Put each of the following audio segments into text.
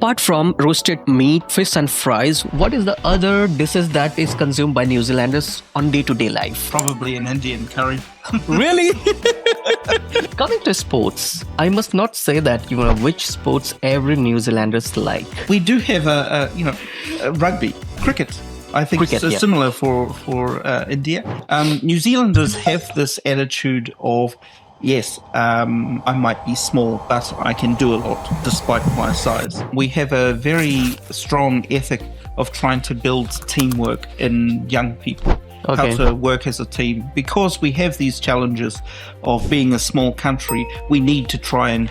Apart from roasted meat, fish and fries, what is the other dishes that is consumed by New Zealanders on day-to-day life? Probably an Indian curry. Really? Coming to sports, I must not say that you know which sports every New Zealanders like. We do have a rugby, cricket. I think Cricket, it's yeah. similar for India. New Zealanders have this attitude of, yes, I might be small, but I can do a lot despite my size. We have a very strong ethic of trying to build teamwork in young people. Okay. How to work as a team. Because we have these challenges of being a small country, we need to try and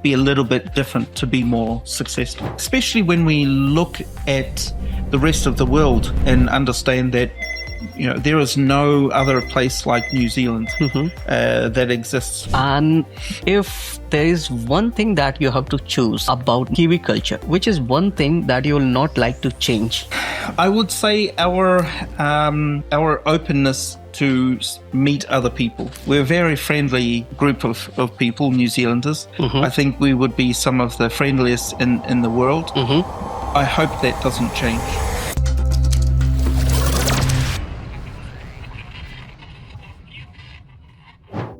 be a little bit different to be more successful. Especially when we look at the rest of the world and understand that there is no other place like New Zealand that exists. And if there is one thing that you have to choose about Kiwi culture, which is one thing that you will not like to change? I would say our openness to meet other people. We're a very friendly group of people, New Zealanders. I think we would be some of the friendliest in the world. I hope that doesn't change.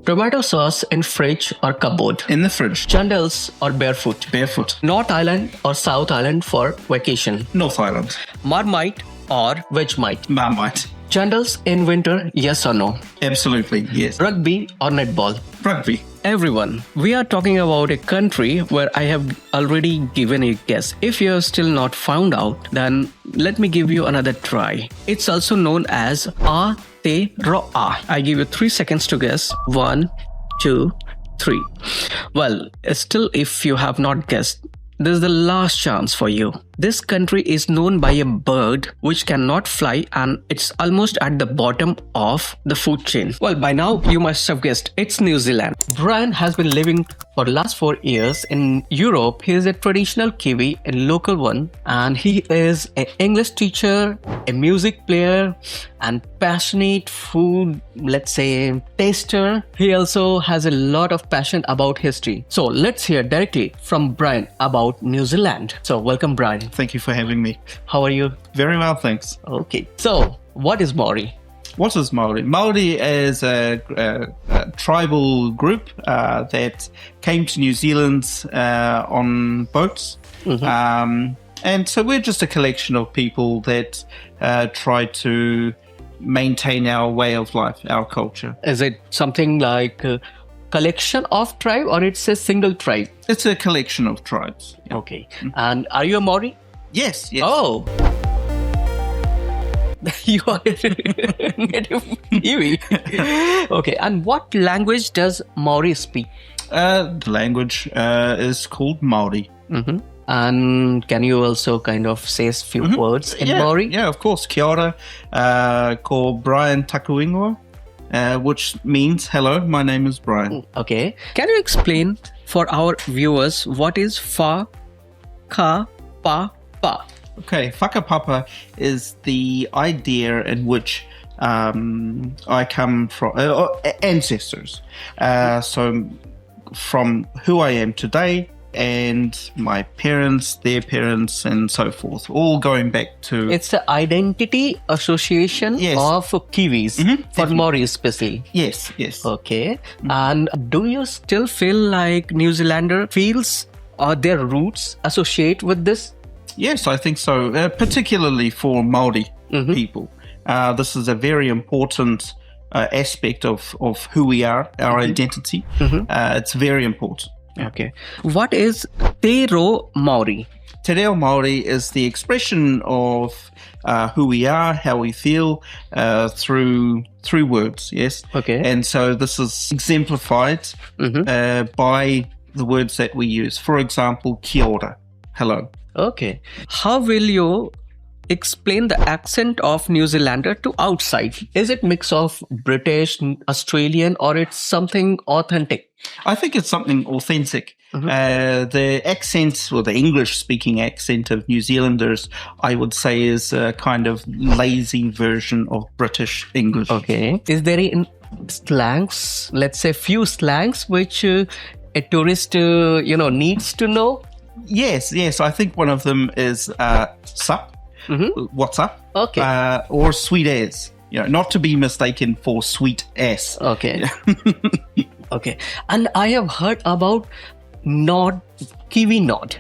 Tomato sauce in fridge or cupboard? In the fridge. Chandels or barefoot? Barefoot. North Island or South Island for vacation? North Island. Marmite or Vegemite? Marmite. Chandels in winter, yes or no? Absolutely, yes. Rugby or netball? Rugby. Everyone, we are talking about a country where I have already given a guess. If you have still not found out, then let me give you another try. It's also known as Aotearoa. I give you 3 seconds to guess. 1, 2, 3. Well, still, if you have not guessed, this is the last chance for you. This country is known by a bird which cannot fly, and it's almost at the bottom of the food chain. Well, by now you must have guessed it's New Zealand. Bryan has been living for the last 4 years in Europe. He is a traditional Kiwi, a local one, and he is an English teacher, a music player, and passionate food, let's say, taster. He also has a lot of passion about history. So let's hear directly from Bryan about New Zealand. So welcome, Bryan. Thank you for having me. How are you? Very well, thanks. Okay. So, what is Maori? What is Maori? Maori is a tribal group that came to New Zealand on boats. And so we're just a collection of people that try to maintain our way of life, our culture. Is it something like a collection of tribe, or it's a single tribe? It's a collection of tribes. Yeah. Okay. And are you a Maori? Yes, yes. Oh. You are a native Kiwi. Okay. And what language does Maori speak? The language is called Māori. And can you also kind of say a few words in Maori? Yeah, of course. Kia ora, ko Bryan taku ingoa, which means, hello, my name is Bryan. Okay. Can you explain for our viewers what is whakapapa? Okay, whakapapa is the idea in which I come from, ancestors. So from who I am today, and my parents, their parents, and so forth, all going back to... It's the identity association of Kiwis, for Maori especially. Yes, yes. Okay. And do you still feel like New Zealander feels their roots associate with this? Yes, I think so, particularly for Māori people. This is a very important aspect of who we are, our identity. It's very important. Okay. What is Te Reo Māori? Te Reo Māori is the expression of who we are, how we feel through words, yes? Okay. And so this is exemplified by the words that we use. For example, kia ora, hello. Okay. How will you explain the accent of New Zealander to outside? Is it mix of British, Australian, or it's something authentic? I think it's something authentic. The accent, or the English-speaking accent of New Zealanders, I would say, is a kind of lazy version of British English. Okay. Is there any slangs, let's say few slangs, which a tourist, needs to know? Yes. I think one of them is sup. What's up? Okay. Or sweet as. Not to be mistaken for sweet ass. Okay. Okay. And I have heard about nod, Kiwi nod.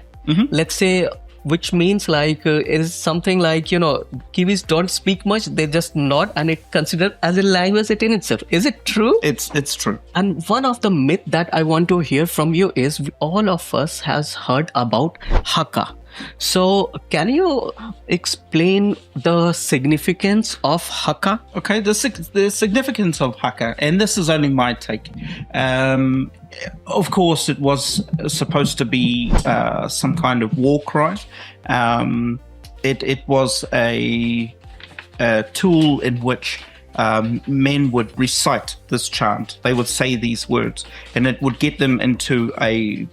Let's say, which means like it is something like, Kiwis don't speak much. They just nod and it considered as a language in itself. Is it true? It's true. And one of the myth that I want to hear from you is all of us has heard about Haka. So can you explain the significance of Haka? Okay, the significance of Haka, and this is only my take. Of course, it was supposed to be some kind of war cry. It was a tool in which men would recite this chant. They would say these words, and it would get them into a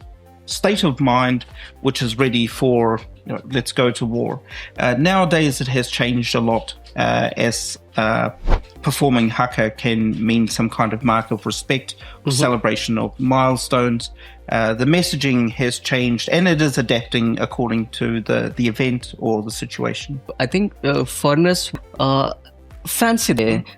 state of mind which is ready for let's go to war. Nowadays it has changed a lot, as performing haka can mean some kind of mark of respect or celebration of milestones. The messaging has changed and it is adapting according to the event or the situation. I think foreigners fancy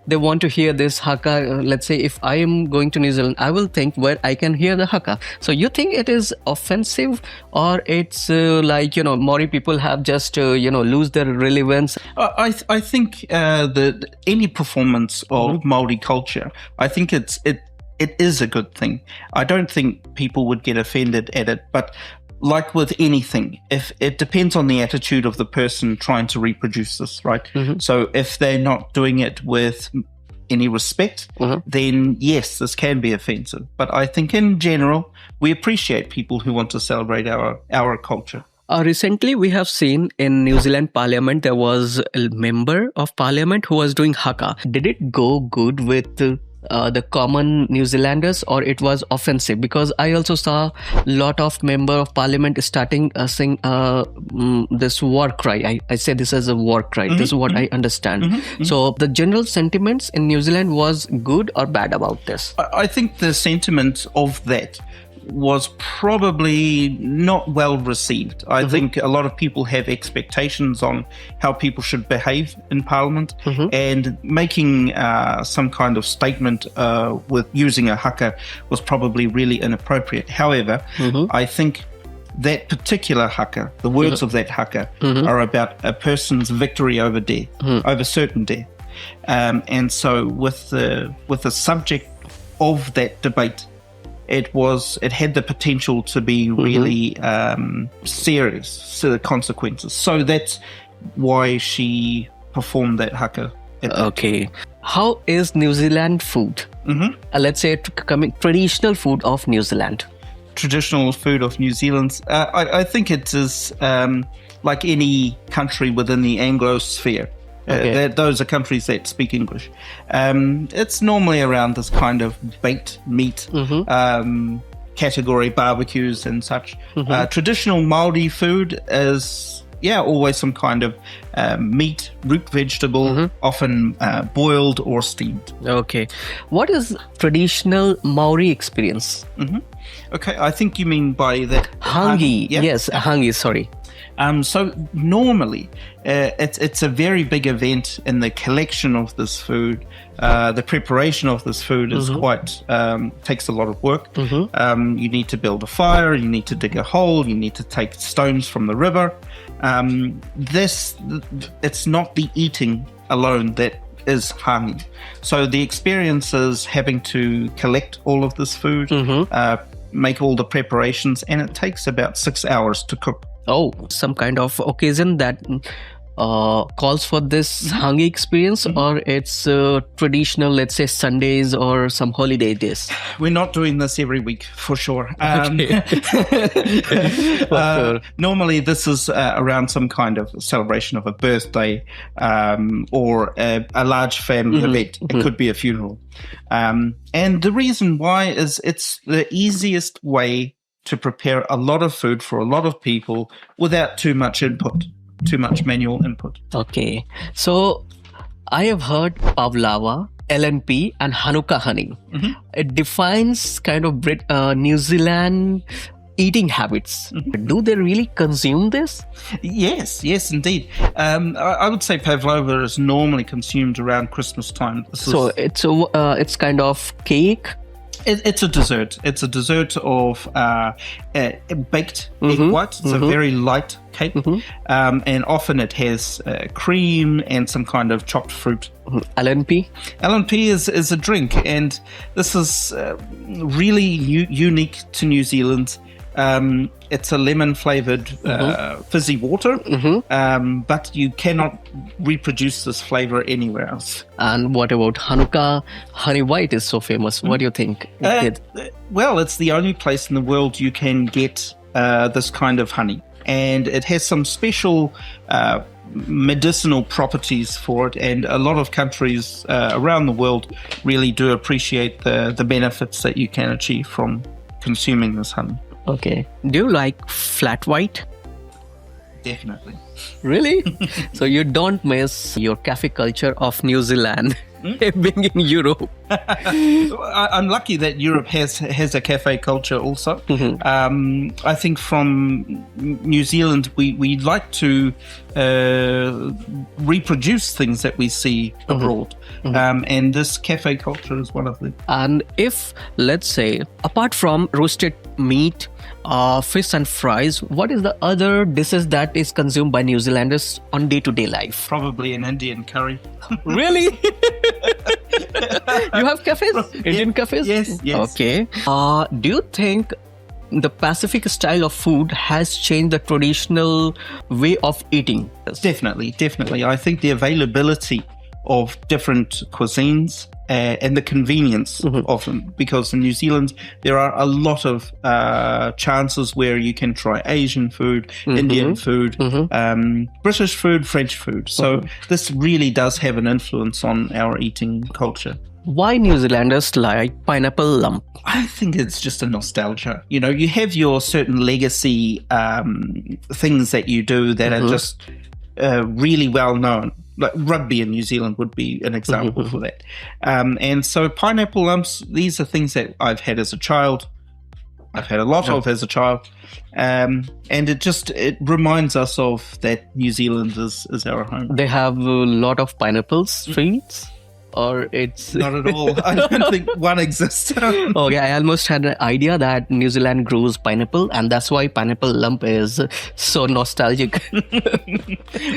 they want to hear this haka. Let's say if I am going to New Zealand, I will think where I can hear the haka. So you think it is offensive, or it's like Maori people have just lose their relevance? I think that any performance of Maori culture, I think it is a good thing. I don't think people would get offended at it, but like with anything, if it depends on the attitude of the person trying to reproduce this, right? So if they're not doing it with any respect, then yes, this can be offensive. But I think in general, we appreciate people who want to celebrate our culture. Recently, we have seen in New Zealand Parliament, there was a member of Parliament who was doing haka. Did it go good with the common New Zealanders, or it was offensive? Because I also saw a lot of member of parliament starting sing this war cry. I say this as a war cry. This is what I understand. So the general sentiments in New Zealand was good or bad about this? I think the sentiment of that was probably not well received. I think a lot of people have expectations on how people should behave in Parliament, and making some kind of statement with using a haka was probably really inappropriate. However, I think that particular haka, the words of that haka, are about a person's victory over death, over certain death. And so with the subject of that debate, it had the potential to be really serious, so the consequences. So that's why she performed that haka. Okay. How is New Zealand food? Let's say traditional food of New Zealand. Traditional food of New Zealand. I think it is like any country within the Anglo-sphere. Those are countries that speak English. It's normally around this kind of baked meat category, barbecues and such. Traditional Māori food is always some kind of meat, root vegetable, often boiled or steamed. Okay. What is traditional Maori experience? Okay, I think you mean by that Hangi. Yes, Hangi, sorry. So normally, it's a very big event in the collection of this food. The preparation of this food is quite takes a lot of work. You need to build a fire, you need to dig a hole, you need to take stones from the river. It's not the eating alone that is hāngī. So the experience is having to collect all of this food, make all the preparations, and it takes about 6 hours to cook. Oh, some kind of occasion that calls for this hāngī experience, or it's traditional, let's say Sundays or some holiday days? We're not doing this every week, for sure. Normally this is around some kind of celebration of a birthday or a large family event. It could be a funeral. And the reason why is it's the easiest way to prepare a lot of food for a lot of people without too much manual input. Okay. So I have heard Pavlava, LNP and Hanukkah honey. It defines kind of New Zealand eating habits. Do they really consume this? Yes, indeed. I would say pavlova is normally consumed around Christmas time. It's kind of cake. It's a dessert. It's a dessert of baked egg white. It's a very light cake, and often it has cream and some kind of chopped fruit. LNP? LNP is a drink, and this is really unique to New Zealand. It's a lemon-flavored fizzy water, but you cannot reproduce this flavor anywhere else. And what about Hanukkah? Honey white is so famous. What do you think? Well, it's the only place in the world you can get this kind of honey, and it has some special medicinal properties for it, and a lot of countries around the world really do appreciate the benefits that you can achieve from consuming this honey. Okay. Do you like flat white? Definitely. Really? So you don't miss your cafe culture of New Zealand being in Europe? I'm lucky that Europe has a cafe culture also. I think from New Zealand, we like to reproduce things that we see abroad. And this cafe culture is one of them. And if, let's say, apart from roasted meat, fish and fries, what is the other dishes that is consumed by New Zealanders on day-to-day life? Probably an Indian curry. Really? You have cafes? Indian cafes? Yes. Okay. Do you think the Pacific style of food has changed the traditional way of eating? Definitely. I think the availability of different cuisines and the convenience of them, because in New Zealand there are a lot of chances where you can try Asian food, Indian food, British food, French food. So this really does have an influence on our eating culture. Why New Zealanders like pineapple lump? I think it's just a nostalgia. You know, you have your certain legacy things that you do that are just really well known. Like rugby in New Zealand would be an example for that. And so pineapple lumps, these are things that I've had as a child. I've had a lot of as a child. And it reminds us of that New Zealand is our home. They have a lot of pineapple trees? Or it's not at all. I don't think one exists. Okay, I almost had an idea that New Zealand grows pineapple, and that's why pineapple lump is so nostalgic.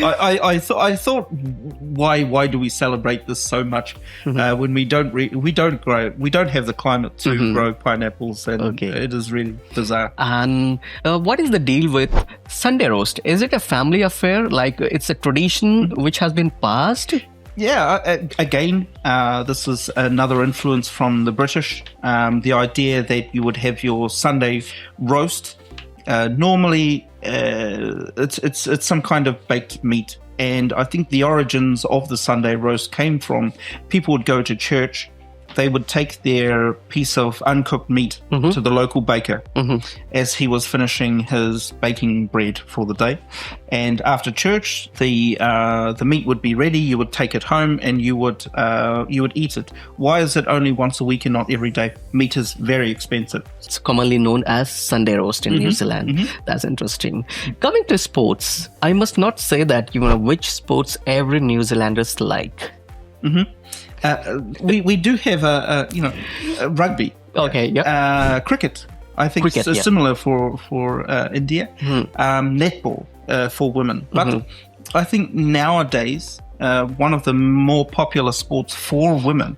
I thought, why do we celebrate this so much when we don't have the climate to grow pineapples, and it is really bizarre. And what is the deal with Sunday roast? Is it a family affair? Like it's a tradition which has been passed? Yeah, again, this is another influence from the British. The idea that you would have your Sunday roast. Normally, it's some kind of baked meat, and I think the origins of the Sunday roast came from people would go to church. They would take their piece of uncooked meat to the local baker as he was finishing his baking bread for the day. And after church, the meat would be ready. You would take it home and you would eat it. Why is it only once a week and not every day? Meat is very expensive. It's commonly known as Sunday roast in New Zealand. That's interesting. Coming to sports, I must not say that which sports every New Zealanders like. We do have a rugby. Okay. Yeah. Cricket. I think it's similar for India. Netball for women, but I think nowadays one of the more popular sports for women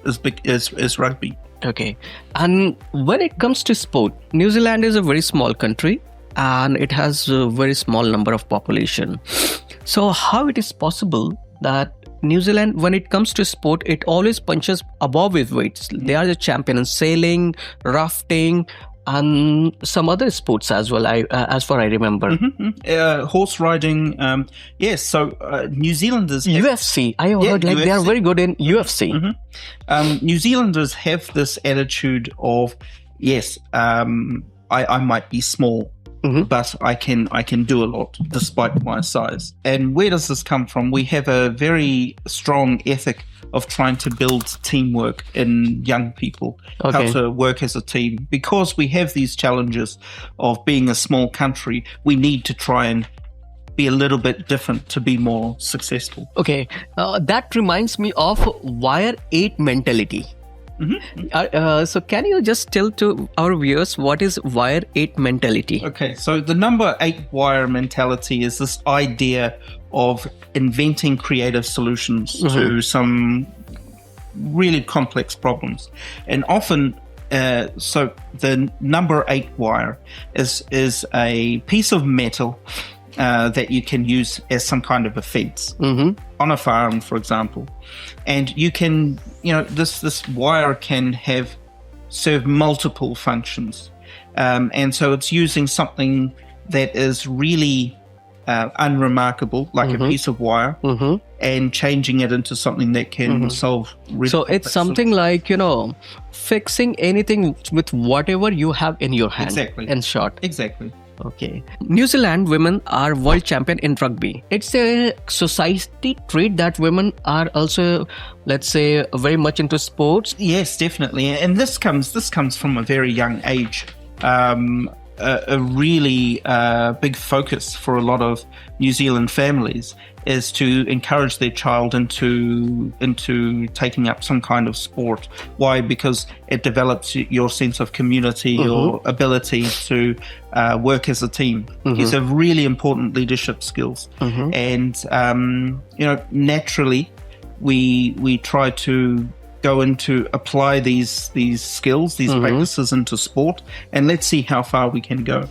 is rugby. Okay. And when it comes to sport, New Zealand is a very small country and it has a very small number of population. So how it is possible that New Zealand, when it comes to sport, it always punches above its weights. They are the champion in sailing, rafting, and some other sports as well, as far I remember. Horse riding, yes. So New Zealanders... UFC. I heard UFC. They are very good in UFC. New Zealanders have this attitude of, yes, I might be small, but I can do a lot despite my size. And where does this come from? We have a very strong ethic of trying to build teamwork in young people, how to work as a team. Because we have these challenges of being a small country, we need to try and be a little bit different to be more successful. Okay, that reminds me of wire 8 mentality. So can you just tell to our viewers what is wire 8 mentality? Okay, so the number 8 wire mentality is this idea of inventing creative solutions to some really complex problems. And often, so the number 8 wire is a piece of metal that you can use as some kind of a fence on a farm, for example. And you can, this wire can serve multiple functions. And so it's using something that is really unremarkable, like a piece of wire, and changing it into something that can solve really So it's something like, fixing anything with whatever you have in your hand. Exactly. In short. Exactly. Okay. New Zealand women are world champion in rugby. It's a society trait that women are also, let's say, very much into sports. Yes, definitely. And this comes from a very young age. A really big focus for a lot of New Zealand families is to encourage their child into taking up some kind of sport. Why? Because it develops your sense of community, your ability to work as a team. These are really important leadership skills. And naturally, we try to go into apply these skills, these practices into sport, and let's see how far we can go.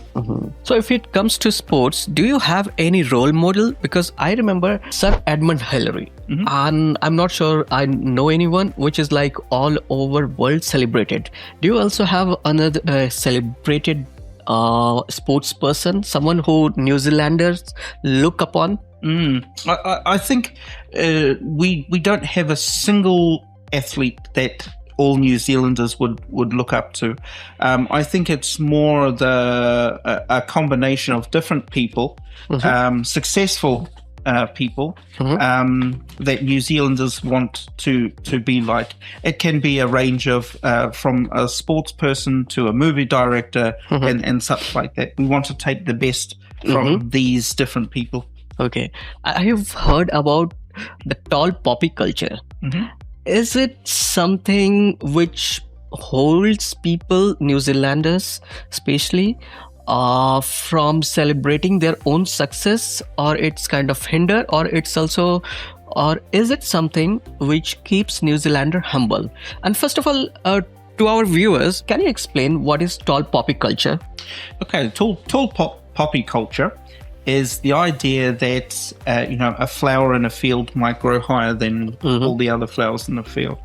So if it comes to sports, do you have any role model? Because I remember Sir Edmund Hillary, and I'm not sure I know anyone which is like all over world celebrated. Do you also have another celebrated sports person, someone who New Zealanders look upon? I think we don't have a single athlete that all New Zealanders would look up to. I think it's more a combination of different people, successful people that New Zealanders want to be like. It can be a range of from a sports person to a movie director and such like that. We want to take the best from these different people. Okay, I have heard about the tall poppy culture. Is it something which holds people, New Zealanders especially, from celebrating their own success, or it's kind of hinder, or it's also, or is it something which keeps New Zealander humble? And first of all, to our viewers, can you explain what is tall poppy culture? Okay, tall poppy culture is the idea that a flower in a field might grow higher than all the other flowers in the field,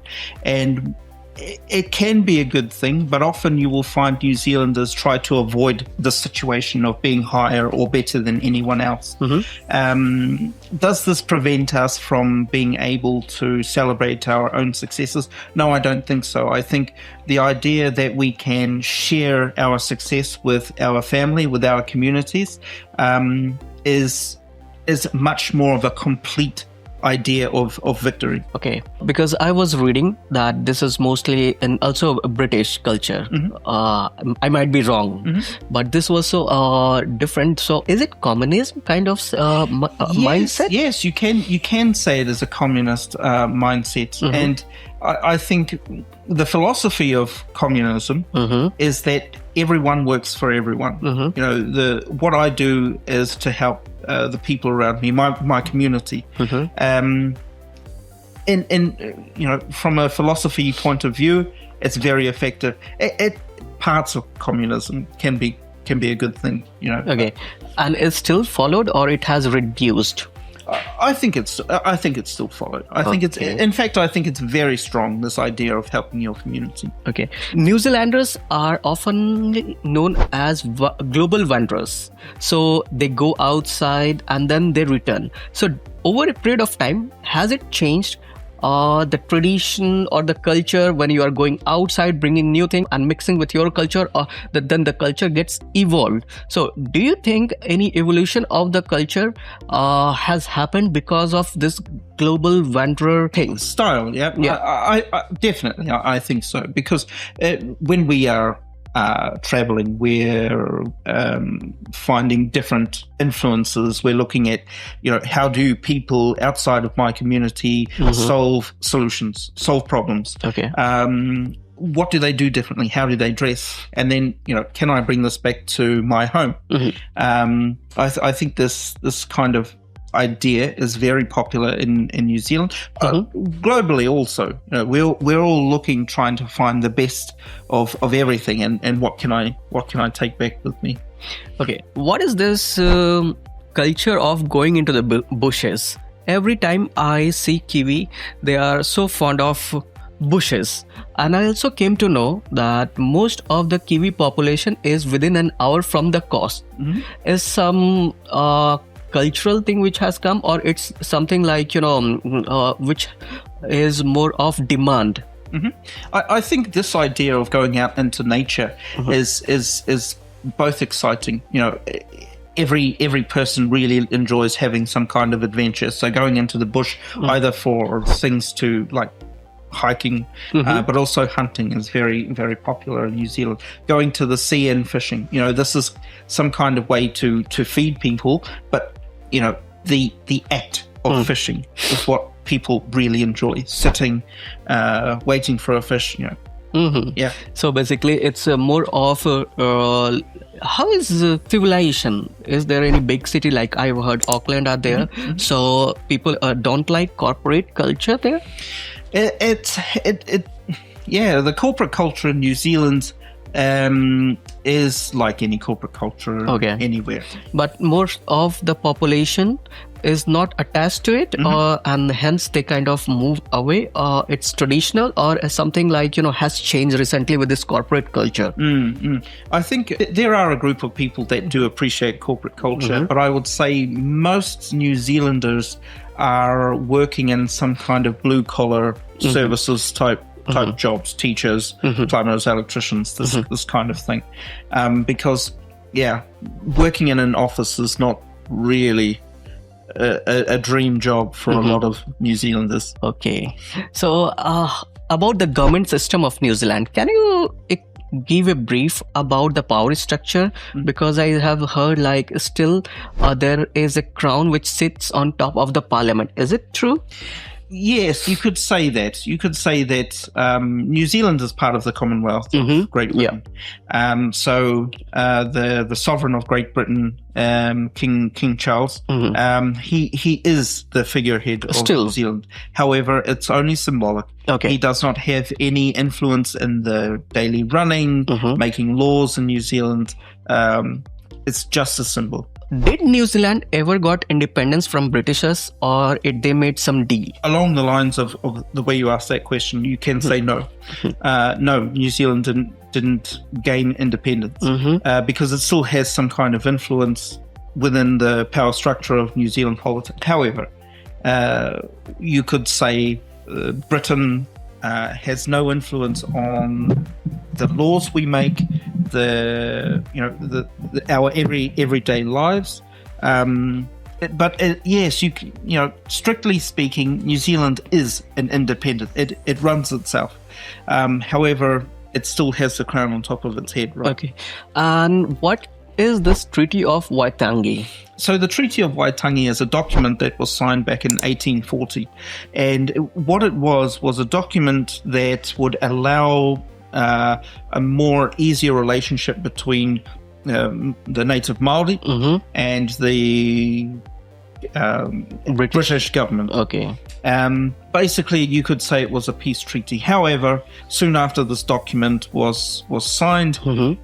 and it can be a good thing, but often you will find New Zealanders try to avoid the situation of being higher or better than anyone else. Does this prevent us from being able to celebrate our own successes? No, I don't think so. I think the idea that we can share our success with our family, with our communities, is much more of a complete idea of victory. Okay, because I was reading that this is mostly and also a British culture. I might be wrong, but this was so different. So is it communism kind of mindset? Yes, you can say it as a communist mindset, and I think the philosophy of communism is that everyone works for everyone. What I do is to help the people around me, my community. And from a philosophy point of view, it's very effective. Parts of communism can be a good thing. Okay, and it's still followed, or it has reduced? I think it's still followed. I think it's very strong, this idea of helping your community. Okay. New Zealanders are often known as global wanderers. So they go outside and then they return. So over a period of time, has it changed? the tradition or the culture, when you are going outside, bringing new things and mixing with your culture, then the culture gets evolved. So do you think any evolution of the culture has happened because of this global wanderer thing? Style, yeah. I definitely, I think so. Because when we are traveling, we're finding different influences. We're looking at, how do people outside of my community solve problems? Okay. What do they do differently? How do they dress? And then, can I bring this back to my home? I think this kind of idea is very popular in New Zealand, globally also. We're all looking, trying to find the best of everything, and what can I take back with me? Okay, what is this culture of going into the bushes? Every time I see Kiwi, they are so fond of bushes, and I also came to know that most of the Kiwi population is within an hour from the coast. Is some cultural thing which has come, or it's something like which is more of demand? I think this idea of going out into nature is both exciting. Every person really enjoys having some kind of adventure. So going into the bush, either for things to like hiking, but also hunting is very, very popular in New Zealand. Going to the sea and fishing, this is some kind of way to feed people, but the act of fishing is what people really enjoy. Sitting, waiting for a fish, Yeah. So basically, it's more of how is civilization? Is there any big city like I've heard Auckland are there? So people don't like corporate culture there. The corporate culture in New Zealand is like any corporate culture anywhere. But most of the population is not attached to it, and hence they kind of move away. It's traditional, or something like, has changed recently with this corporate culture. I think there are a group of people that do appreciate corporate culture, but I would say most New Zealanders are working in some kind of blue collar services type jobs, teachers, plumbers, electricians, this kind of thing. Because, working in an office is not really a dream job for a lot of New Zealanders. Okay. So, about the government system of New Zealand, can you give a brief about the power structure? Because I have heard still there is a crown which sits on top of the parliament. Is it true? Yes, you could say that. New Zealand is part of the Commonwealth of Great Britain. So the sovereign of Great Britain, King Charles, he is the figurehead of New Zealand. However, it's only symbolic. Okay. He does not have any influence in the daily running, making laws in New Zealand. It's just a symbol. Did New Zealand ever got independence from Britishers, or they made some deal? Along the lines of the way you asked that question, you can say no. No, New Zealand didn't gain independence because it still has some kind of influence within the power structure of New Zealand politics. However, you could say Britain has no influence on the laws we make, our everyday lives. But yes, strictly speaking, New Zealand is an independent. It runs itself. However, it still has the crown on top of its head, right? Okay. And what is this Treaty of Waitangi? So the Treaty of Waitangi is a document that was signed back in 1840. And what it was a document that would allow a more easier relationship between the native Māori and the British government. Okay. Basically, you could say it was a peace treaty. However, soon after this document was signed,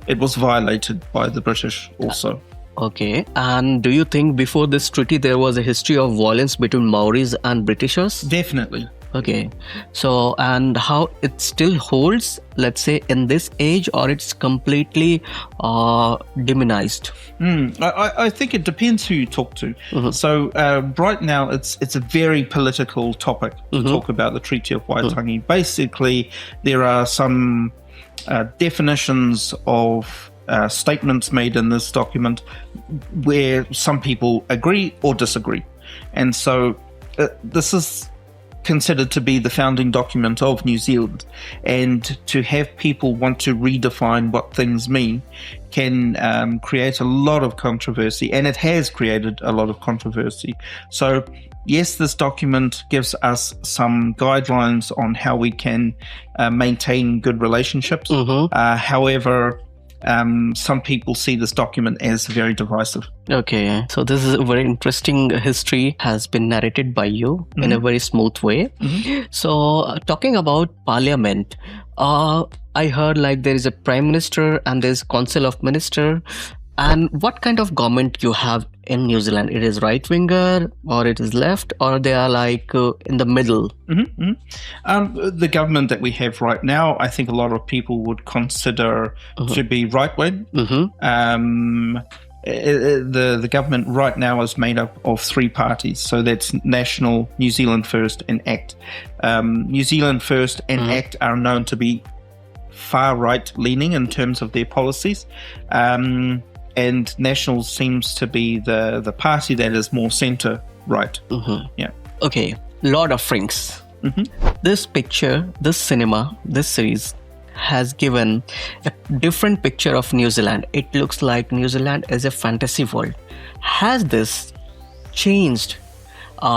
it was violated by the British also. Okay. And do you think before this treaty there was a history of violence between Maoris and Britishers? Definitely. Okay. So, and how it still holds, let's say, in this age, or it's completely demonized? I think it depends who you talk to. So right now, it's a very political topic to talk about the Treaty of Waitangi. Basically, there are some definitions of statements made in this document where some people agree or disagree. And so this is considered to be the founding document of New Zealand, and to have people want to redefine what things mean can create a lot of controversy, and it has created a lot of controversy. So yes, this document gives us some guidelines on how we can maintain good relationships. However, some people see this document as very divisive. Okay, so this is a very interesting history has been narrated by you in a very smooth way. So talking about parliament, I heard like there is a prime minister and there's council of minister. And what kind of government you have in New Zealand? It is right winger, or it is left, or they are like in the middle? The government that we have right now, I think a lot of people would consider to be right wing. The government right now is made up of three parties. So that's National, New Zealand First, and ACT. New Zealand First and ACT are known to be far right leaning in terms of their policies. And National seems to be the party that is more centre right. Yeah. Okay, Lord of Rings. This picture, this cinema, this series has given a different picture of New Zealand. It looks like New Zealand is a fantasy world. Has this changed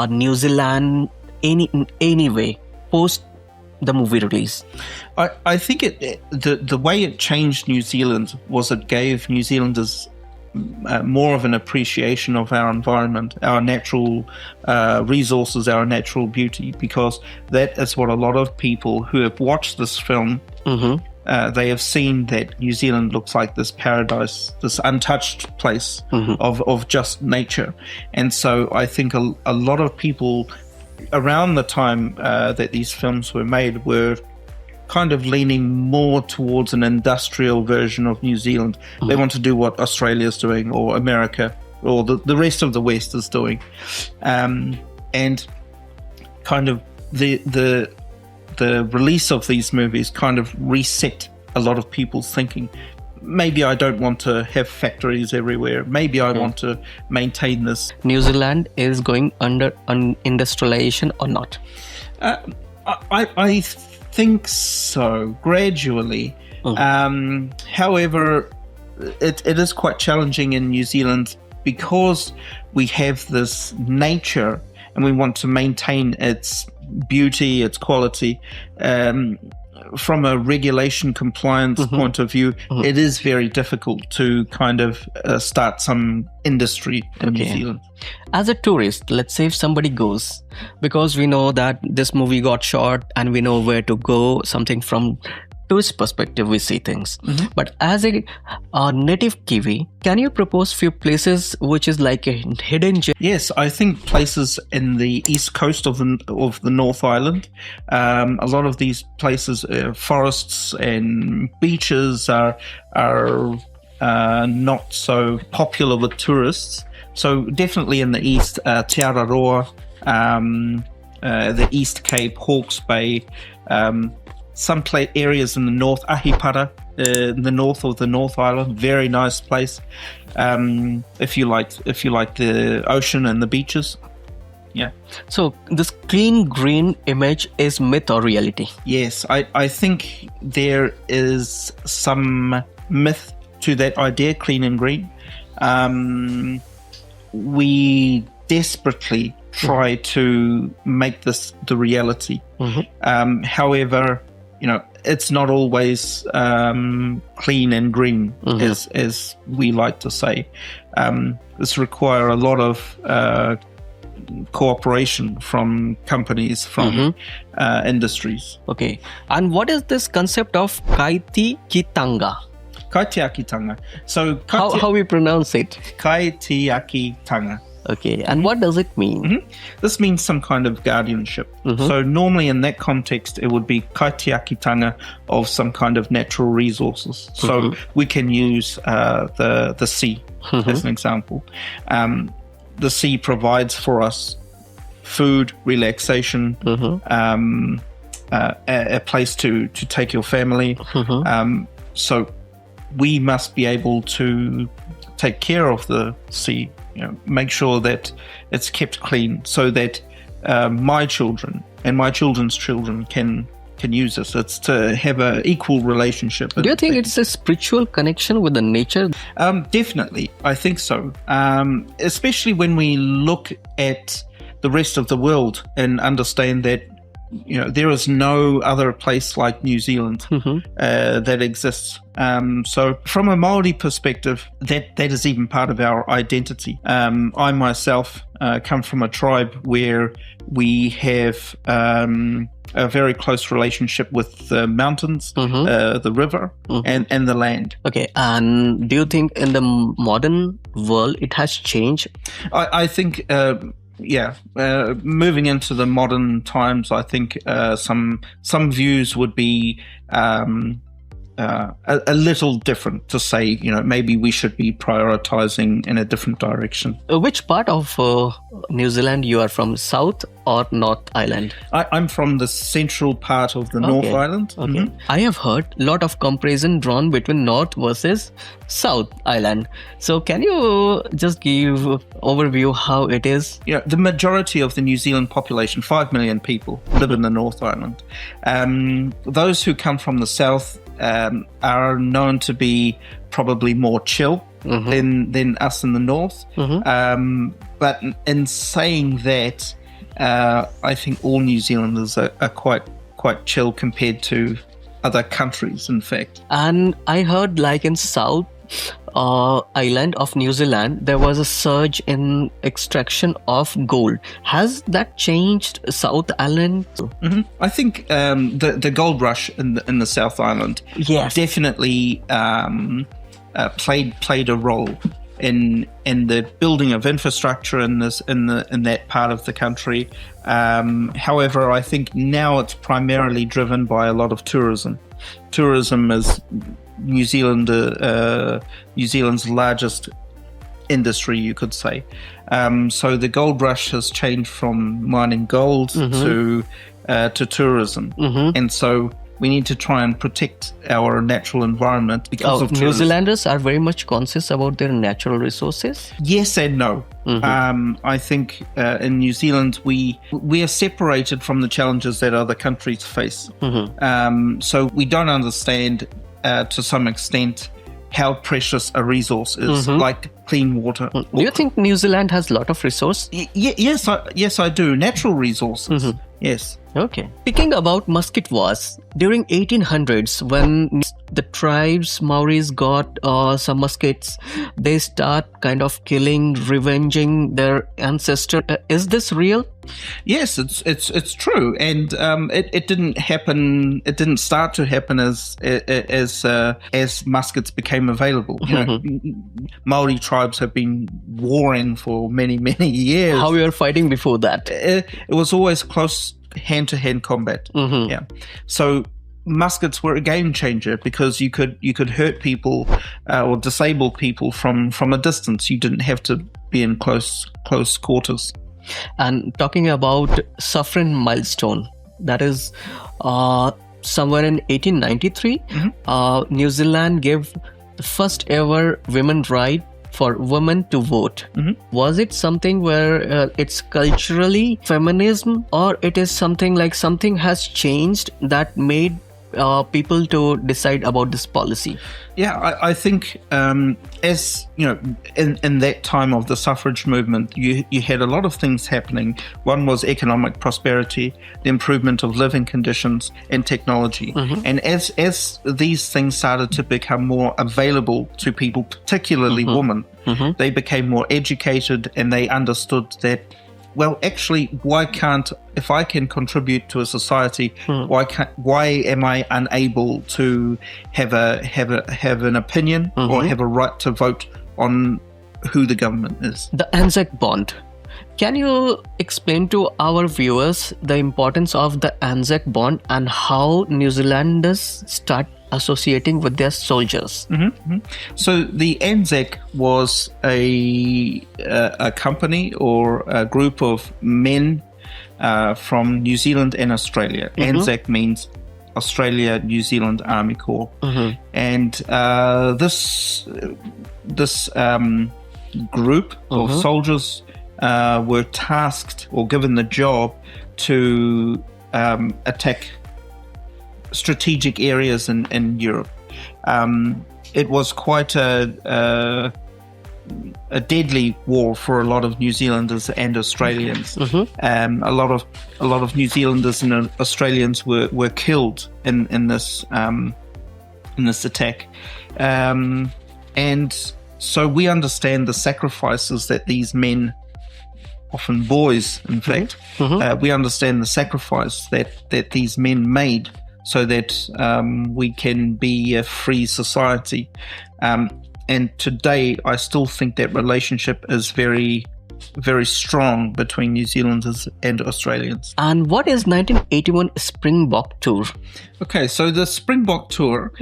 New Zealand in any way post the movie release? I think the way it changed New Zealand was it gave New Zealanders more of an appreciation of our environment, our natural resources, our natural beauty, because that is what a lot of people who have watched this film, they have seen that New Zealand looks like this paradise, this untouched place of just nature. And so I think a lot of people around the time that these films were made were kind of leaning more towards an industrial version of New Zealand. They want to do what Australia's doing, or America, or the rest of the West is doing. And kind of the release of these movies kind of reset a lot of people's thinking. Maybe I don't want to have factories everywhere. Maybe I want to maintain this. New Zealand is going under industrialization or not? I think so, gradually. However, it is quite challenging in New Zealand because we have this nature and we want to maintain its beauty, its quality. From a regulation compliance point of view, it is very difficult to kind of start some industry in New Zealand. As a tourist, let's say if somebody goes, because we know that this movie got shot and we know where to go, something from tourist perspective we see things. But as a native Kiwi, can you propose few places which is like a hidden gem? Yes, I think places in the east coast of the North Island, a lot of these places, forests and beaches are not so popular with tourists. So definitely in the east, Aotearoa, the East Cape, Hawke's Bay, some areas in the north, Ahipara, in the north of the North Island, very nice place. If you like the ocean and the beaches, yeah. So this clean green image is myth or reality? Yes, I think there is some myth to that idea, clean and green. We desperately try to make this the reality. However, it's not always clean and green, as we like to say. This requires a lot of cooperation from companies, from industries. Okay. And what is this concept of kaitiakitanga? Kaitiakitanga. So how we pronounce it? Kaitiakitanga. Okay, and what does it mean? This means some kind of guardianship. So normally in that context, it would be kaitiakitanga of some kind of natural resources. So we can use the sea as an example. The sea provides for us food, relaxation, a place to take your family. So we must be able to take care of the sea, make sure that it's kept clean so that my children and my children's children can use this. It's to have an equal relationship. Do you think it's a spiritual connection with the nature? Definitely, I think so. Especially when we look at the rest of the world and understand that there is no other place like New Zealand that exists. So from a Maori perspective, that is even part of our identity. I myself come from a tribe where we have a very close relationship with the mountains, the river, and the land. Okay, and do you think in the modern world it has changed? I think... moving into the modern times, I think some views would be a little different to say, maybe we should be prioritizing in a different direction. Which part of New Zealand you are from, South or North Island? I'm from the central part of the North Island. Okay. I have heard a lot of comparison drawn between North versus South Island. So can you just give overview how it is? The majority of the New Zealand population, 5 million people, live in the North Island. Those who come from the South are known to be probably more chill than us in the North. But in saying that, I think all New Zealanders are quite chill compared to other countries, in fact. And I heard like in South Island of New Zealand, there was a surge in extraction of gold. Has that changed South Island? I think the gold rush in the South Island definitely played a role in the building of infrastructure in that part of the country. However, I think now it's primarily driven by a lot of tourism. Tourism is New Zealand's largest industry, you could say. So the gold rush has changed from mining gold to tourism, and so we need to try and protect our natural environment because of tourism. New Zealanders are very much conscious about their natural resources? Yes and no. I think in New Zealand we are separated from the challenges that other countries face. So we don't understand to some extent how precious a resource is, like clean water. Do you think New Zealand has a lot of resource? Yes, I do. Natural resources. Yes. Okay. Speaking about musket wars, during 1800s, when the tribes Maoris got some muskets, they start kind of killing, revenging their ancestors. Is this real? Yes, it's true, and it didn't happen. It didn't start to happen as muskets became available. Maori tribes have been warring for many years. How you were fighting before that? It was always close hand-to-hand combat. So muskets were a game changer because you could hurt people or disable people from a distance. You didn't have to be in close quarters. And talking about suffering milestone, that is somewhere in 1893, New Zealand gave the first ever women right for women to vote. Was it something where it's culturally feminism, or it is something like something has changed that made people to decide about this policy? Yeah, I think as you know, in that time of the suffrage movement, you had a lot of things happening. One was economic prosperity, the improvement of living conditions, and technology. And as these things started to become more available to people, particularly women, they became more educated, and they understood that, well, actually, why can't, if I can contribute to a society, why am I unable to have an opinion or have a right to vote on who the government is. The Anzac Bond. Can you explain to our viewers the importance of the Anzac Bond and how New Zealanders start associating with their soldiers? So the Anzac was a company or a group of men from New Zealand and Australia. Anzac means Australia New Zealand Army Corps, and this group of soldiers were tasked or given the job to attack strategic areas in Europe. It was quite a deadly war for a lot of New Zealanders and Australians. A lot of New Zealanders and Australians were killed in this attack, and so we understand the sacrifices that these men, often boys, in fact, we understand the sacrifice that these men made so that we can be a free society. And today, I still think that relationship is very, very strong between New Zealanders and Australians. And what is 1981 Springbok Tour? Okay, so the Springbok Tour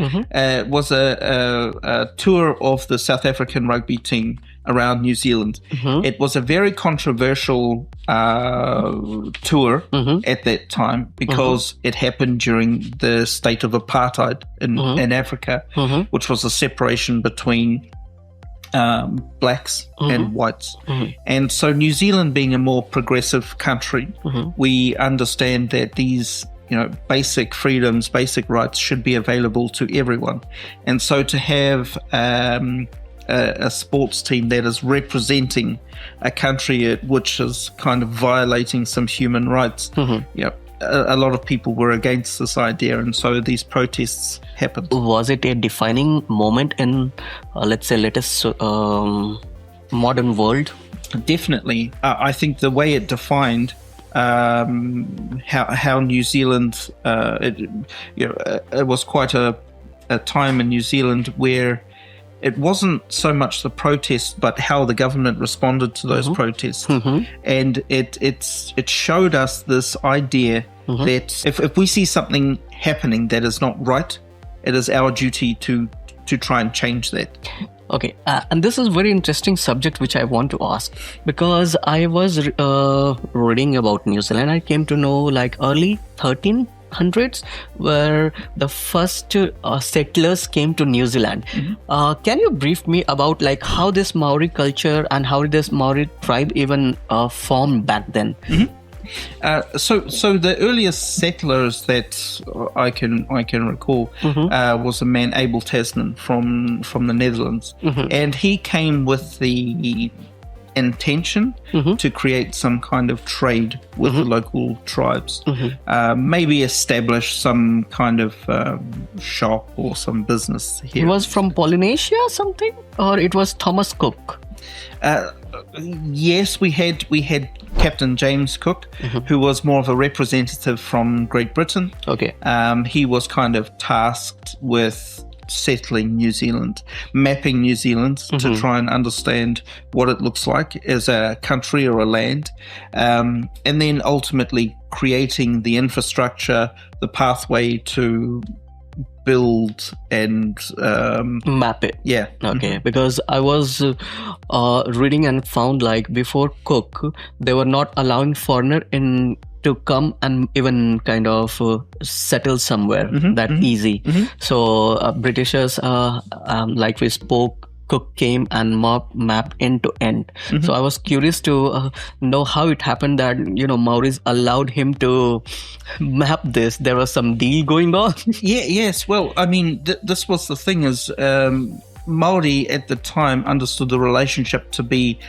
was a tour of the South African rugby team around New Zealand. It was a very controversial tour at that time because it happened during the state of apartheid in Africa, which was a separation between blacks and whites. And so New Zealand being a more progressive country, we understand that these basic freedoms, basic rights should be available to everyone. And so to have a sports team that is representing a country which is kind of violating some human rights, a lot of people were against this idea, and so these protests happened. Was it a defining moment in, let's say, latest modern world? Definitely. I think the way it defined how New Zealand, it was quite a time in New Zealand where it wasn't so much the protest, but how the government responded to those protests. And it showed us this idea that if we see something happening that is not right, it is our duty to try and change that. Okay, and this is a very interesting subject which I want to ask, because I was reading about New Zealand. I came to know like early 1300s where the first settlers came to New Zealand. Can you brief me about like how this Maori culture and how this Maori tribe even formed back then? So the earliest settlers that I can recall was a man, Abel Tasman, from the Netherlands, and he came with the intention to create some kind of trade with the local tribes, maybe establish some kind of shop or some business here. He was from Polynesia or something, or it was Thomas Cook? Yes, we had Captain James Cook, who was more of a representative from Great Britain. Okay. He was kind of tasked with settling New Zealand, mapping New Zealand to try and understand what it looks like as a country or a land, and then ultimately creating the infrastructure, the pathway to build and map it. Yeah. Okay. Because I was reading and found like before Cook, they were not allowing foreigner in to come and even kind of settle somewhere that easy. So Britishers, like we spoke, Cook came and mapped end to end. So I was curious to know how it happened that Maoris allowed him to map this. There was some deal going on. Yes. Well, I mean, this was the thing is Maori at the time understood the relationship to be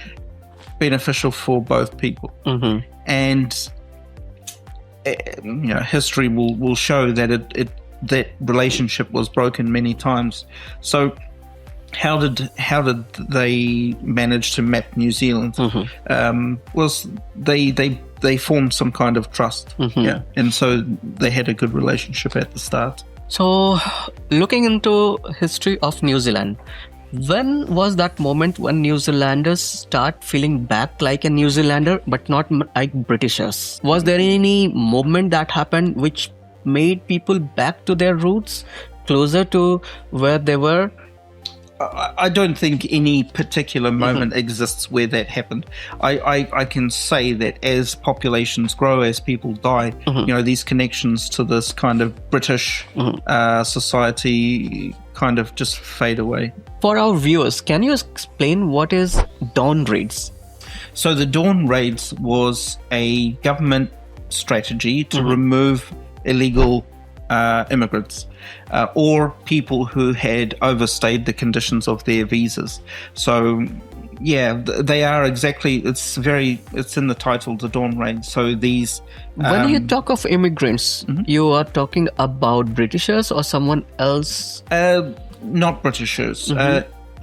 beneficial for both people, and history will show that that relationship was broken many times. So how did they manage to map New Zealand? Was they formed some kind of trust, and so they had a good relationship at the start. So looking into history of New Zealand, when was that moment when New Zealanders start feeling back like a New Zealander but not like Britishers? Was there any moment that happened which made people back to their roots, closer to where they were? I don't think any particular moment exists where that happened. I can say that as populations grow, as people die, these connections to this kind of British society kind of just fade away. For our viewers, can you explain what is dawn raids? So the dawn raids was a government strategy to remove illegal immigrants or people who had overstayed the conditions of their visas. So yeah, they are exactly, it's in the title, the dawn raid. So these when you talk of immigrants, you are talking about Britishers or someone else? Not Britishers,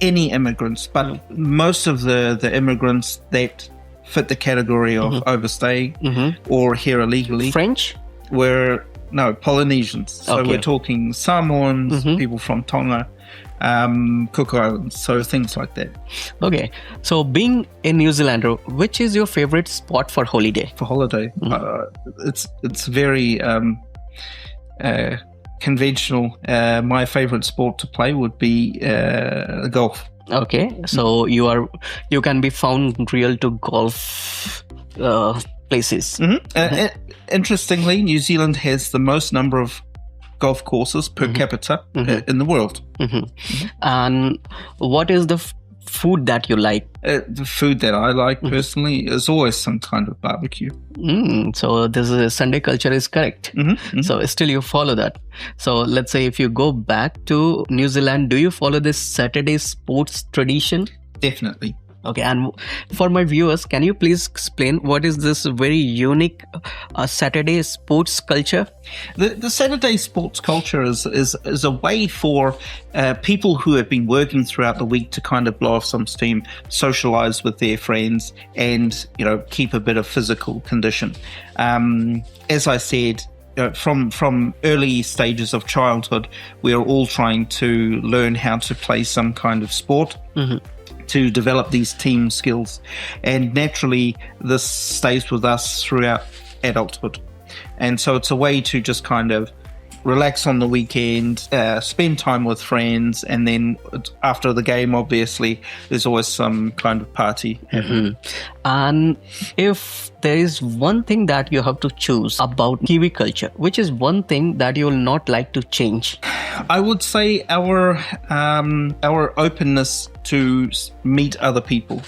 any immigrants, but most of the immigrants that fit the category of overstaying or here illegally French were Polynesians. So we're talking Samoans, people from Tonga, Cook Islands, so things like that. Okay, so being a New Zealander, which is your favorite spot for holiday? For holiday, it's very conventional. My favorite sport to play would be golf. Okay, so you can be found real to golf places. Interestingly, New Zealand has the most number of golf courses per capita in the world. And what is the food that you like? The food that I like personally is always some kind of barbecue. So this is Sunday culture is correct. So still you follow that. So let's say if you go back to New Zealand, do you follow this Saturday sports tradition? Definitely. Okay, and for my viewers, can you please explain what is this very unique Saturday sports culture? The Saturday sports culture is a way for people who have been working throughout the week to kind of blow off some steam, socialize with their friends, and keep a bit of physical condition. As I said, from early stages of childhood, we are all trying to learn how to play some kind of sport. To develop these team skills, and naturally this stays with us throughout adulthood, and so it's a way to just kind of relax on the weekend, spend time with friends, and then after the game obviously there's always some kind of party. And if there is one thing that you have to choose about Kiwi culture, which is one thing that you will not like to change? I would say our openness to meet other people.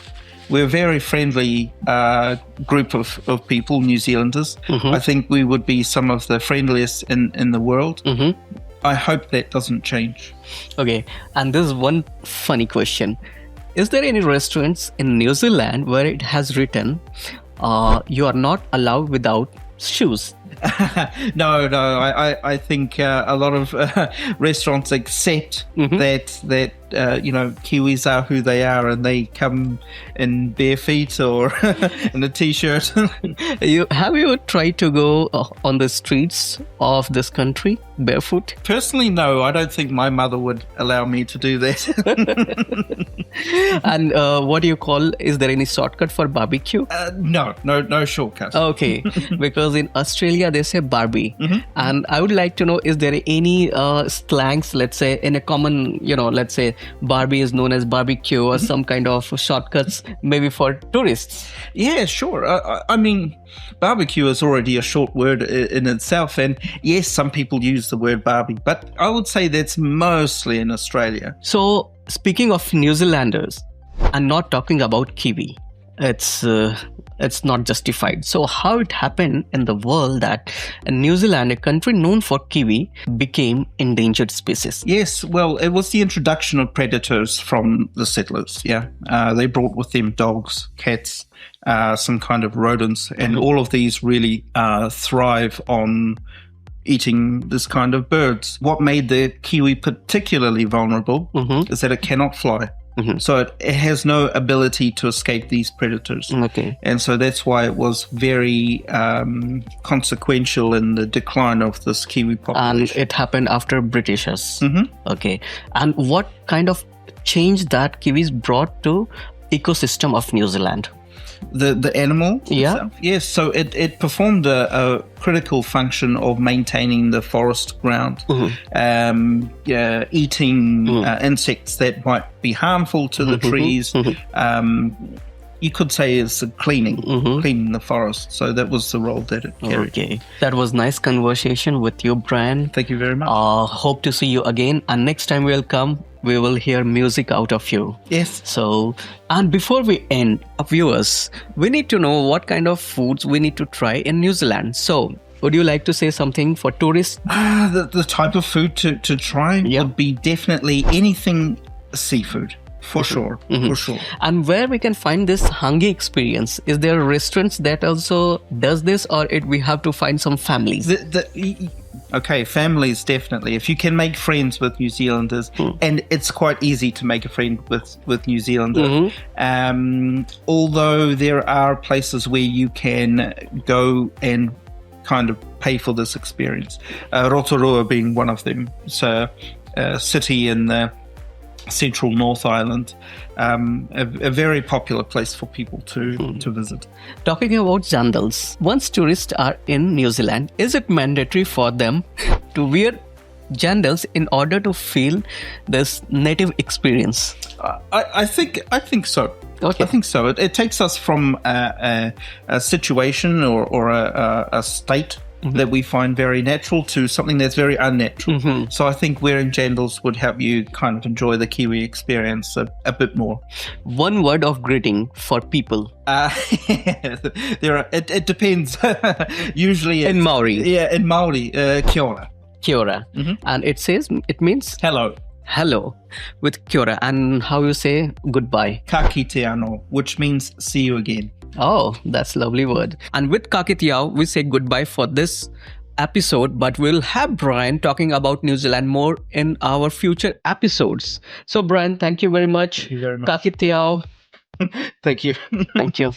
We're a very friendly group of people, New Zealanders. I think we would be some of the friendliest in the world. I hope that doesn't change. Okay, and this is one funny question. Is there any restaurants in New Zealand where it has written, you are not allowed without shoes? No. I think a lot of restaurants accept that Kiwis are who they are, and they come in bare feet or in a t-shirt. Have you tried to go on the streets of this country barefoot? Personally, no. I don't think my mother would allow me to do that. And what do you call? Is there any shortcut for barbecue? No shortcut. Okay, because in Australia they say Barbie, and I would like to know: is there any slangs? Let's say in a common, let's say Barbie is known as barbecue, or some kind of shortcuts maybe for tourists. Yeah, sure. I mean, barbecue is already a short word in itself, and yes, some people use the word Barbie, but I would say that's mostly in Australia. So, speaking of New Zealanders, and not talking about Kiwi, it's not justified. So how it happened in the world that New Zealand, a country known for kiwi, became endangered species? Yes, well, it was the introduction of predators from the settlers. Yeah, they brought with them dogs, cats, some kind of rodents, and all of these really thrive on eating this kind of birds. What made the kiwi particularly vulnerable is that it cannot fly. So it has no ability to escape these predators. Okay. And so that's why it was very consequential in the decline of this kiwi population. And it happened after Britishers. Okay. And what kind of change that kiwis brought to ecosystem of New Zealand? The animal Yeah. itself? Yes, so it performed a critical function of maintaining the forest ground, eating insects that might be harmful to the trees. You could say it's cleaning the forest. So that was the role that it carried. Okay. That was nice conversation with you, Bryan. Thank you very much. Hope to see you again. And next time we'll come, we will hear music out of you. Yes. So, and before we end, viewers, we need to know what kind of foods we need to try in New Zealand. So, would you like to say something for tourists? The type of food to try would be definitely anything seafood. For sure. And where we can find this Hangi experience? Is there restaurants that also does this, or we have to find some families? Okay, families definitely. If you can make friends with New Zealanders, and it's quite easy to make a friend with New Zealanders. Although there are places where you can go and kind of pay for this experience. Rotorua being one of them. So a city in the Central North Island, a very popular place for people to visit. Talking about jandals, once tourists are in New Zealand, is it mandatory for them to wear jandals in order to feel this native experience? I think so. Okay. I think so. It takes us from a situation or a state that we find very natural to something that's very unnatural. So I think wearing jandals would help you kind of enjoy the Kiwi experience a bit more. One word of greeting for people. It depends. Usually In Maori. Yeah, in Maori, kia ora. Kia ora. And it means Hello. hello with kia ora. And how you say goodbye? Ka kite anō, which means see you again. Oh, that's a lovely word. And with Kakitiao, we say goodbye for this episode, but we'll have Bryan talking about New Zealand more in our future episodes. So, Bryan, thank you very much. Thank you very much. Kakitiao. Thank you. Thank you.